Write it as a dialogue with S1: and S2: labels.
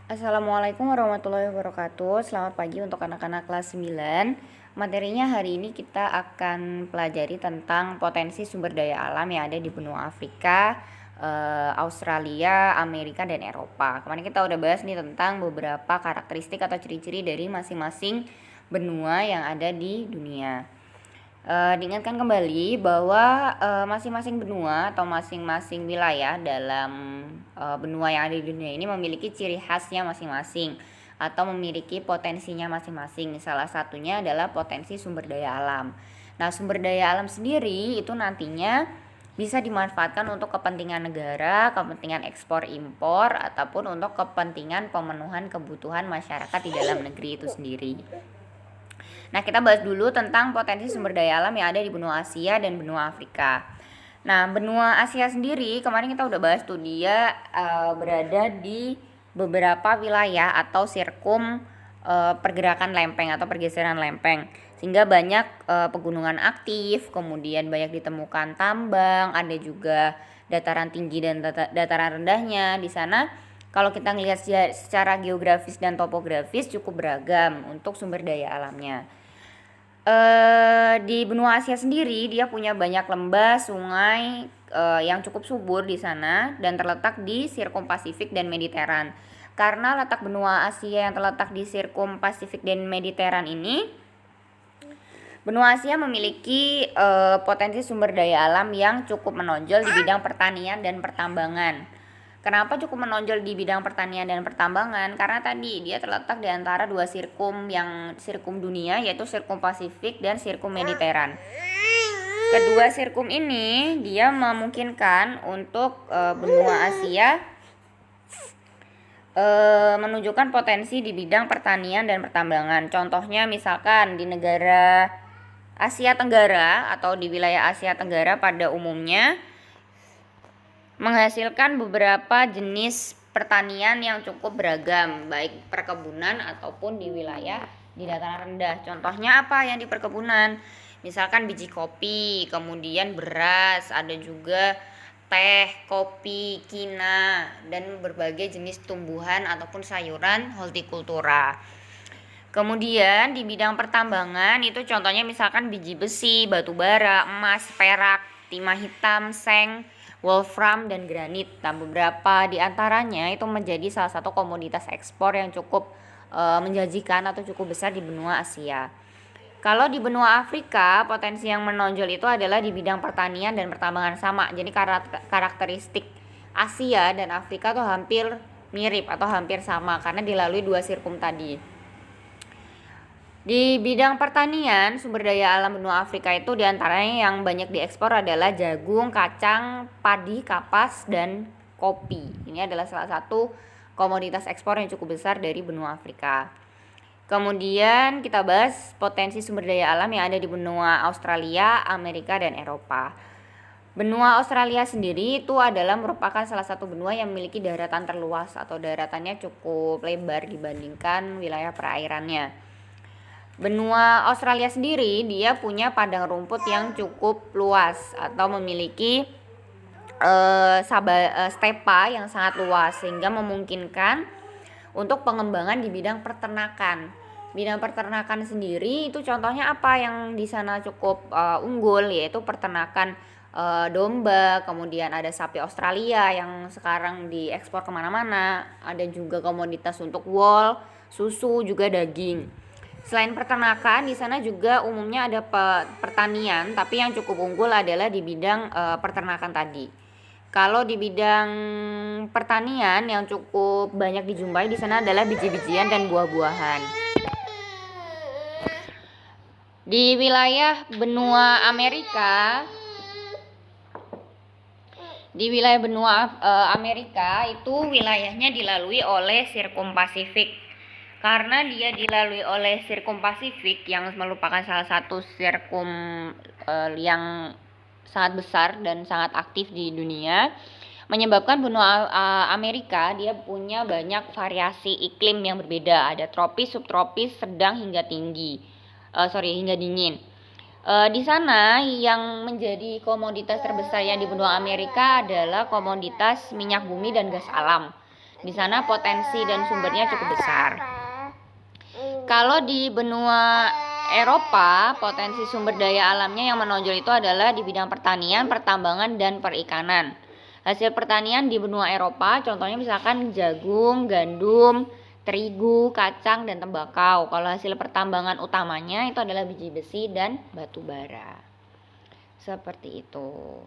S1: Assalamualaikum warahmatullahi wabarakatuh. Selamat pagi untuk anak-anak kelas 9. Materinya hari ini kita akan pelajari tentang potensi sumber daya alam yang ada di benua Afrika, Australia, Amerika, dan Eropa. Kemarin kita udah bahas nih tentang beberapa karakteristik atau ciri-ciri dari masing-masing benua yang ada di dunia. Diingatkan kembali bahwa masing-masing benua atau masing-masing wilayah dalam benua yang ada di dunia ini memiliki ciri khasnya masing-masing atau memiliki potensinya masing-masing. Salah satunya adalah potensi sumber daya alam. Nah, sumber daya alam sendiri itu nantinya bisa dimanfaatkan untuk kepentingan negara, kepentingan ekspor impor, ataupun untuk kepentingan pemenuhan kebutuhan masyarakat di dalam negeri itu sendiri. Nah, kita bahas dulu tentang potensi sumber daya alam yang ada di benua Asia dan benua Afrika. Nah, benua Asia sendiri kemarin kita udah bahas tuh, dia berada di beberapa wilayah atau sirkum pergerakan lempeng atau pergeseran lempeng, sehingga banyak pegunungan aktif, kemudian banyak ditemukan tambang, ada juga dataran tinggi dan dataran rendahnya. Di sana kalau kita ngelihat secara geografis dan topografis cukup beragam untuk sumber daya alamnya. Di benua Asia sendiri dia punya banyak lembah, sungai yang cukup subur di sana dan terletak di sirkum Pasifik dan Mediteran. Karena letak benua Asia yang terletak di sirkum Pasifik dan Mediteran ini, benua Asia memiliki potensi sumber daya alam yang cukup menonjol di bidang pertanian dan pertambangan. Kenapa cukup menonjol di bidang pertanian dan pertambangan? Karena tadi dia terletak di antara dua sirkum dunia, yaitu sirkum Pasifik dan sirkum Mediteran. Kedua sirkum ini dia memungkinkan untuk benua Asia menunjukkan potensi di bidang pertanian dan pertambangan. Contohnya misalkan di negara Asia Tenggara atau di wilayah Asia Tenggara pada umumnya menghasilkan beberapa jenis pertanian yang cukup beragam, baik perkebunan ataupun di wilayah di dataran rendah. Contohnya apa yang di perkebunan? Misalkan biji kopi, kemudian beras, ada juga teh, kopi, kina, dan berbagai jenis tumbuhan ataupun sayuran hortikultura. Kemudian di bidang pertambangan itu contohnya misalkan biji besi, batu bara, emas, perak, timah hitam, seng, wolfram, dan granit. Nah, beberapa di antaranya itu menjadi salah satu komoditas ekspor yang cukup menjanjikan atau cukup besar di benua Asia. Kalau di benua Afrika, potensi yang menonjol itu adalah di bidang pertanian dan pertambangan sama. Jadi karakteristik Asia dan Afrika tuh hampir mirip atau hampir sama karena dilalui dua sirkum tadi. Di bidang pertanian, sumber daya alam benua Afrika itu diantaranya yang banyak diekspor adalah jagung, kacang, padi, kapas, dan kopi. Ini adalah salah satu komoditas ekspor yang cukup besar dari benua Afrika. Kemudian kita bahas potensi sumber daya alam yang ada di benua Australia, Amerika, dan Eropa. Benua Australia sendiri itu adalah merupakan salah satu benua yang memiliki daratan terluas atau daratannya cukup lebar dibandingkan wilayah perairannya. Benua Australia sendiri dia punya padang rumput yang cukup luas atau memiliki stepa yang sangat luas sehingga memungkinkan untuk pengembangan di bidang peternakan. Bidang peternakan sendiri itu contohnya apa yang di sana cukup unggul, yaitu peternakan domba, kemudian ada sapi Australia yang sekarang diekspor kemana-mana, ada juga komoditas untuk wool, susu, juga daging. Selain peternakan, di sana juga umumnya ada pertanian, tapi yang cukup unggul adalah di bidang peternakan tadi. Kalau di bidang pertanian yang cukup banyak dijumpai di sana adalah biji-bijian dan buah-buahan. Di wilayah benua Amerika, itu wilayahnya dilalui oleh sirkum Pasifik. Karena dia dilalui oleh sirkum Pasifik yang merupakan salah satu sirkum yang sangat besar dan sangat aktif di dunia, menyebabkan benua Amerika dia punya banyak variasi iklim yang berbeda. Ada tropis, subtropis, sedang hingga hingga dingin. Di sana yang menjadi komoditas terbesar yang di benua Amerika adalah komoditas minyak bumi dan gas alam. Di sana potensi dan sumbernya cukup besar. Kalau di benua Eropa, potensi sumber daya alamnya yang menonjol itu adalah di bidang pertanian, pertambangan, dan perikanan. Hasil pertanian di benua Eropa, contohnya misalkan jagung, gandum, terigu, kacang, dan tembakau. Kalau hasil pertambangan utamanya itu adalah biji besi dan batu bara. Seperti itu.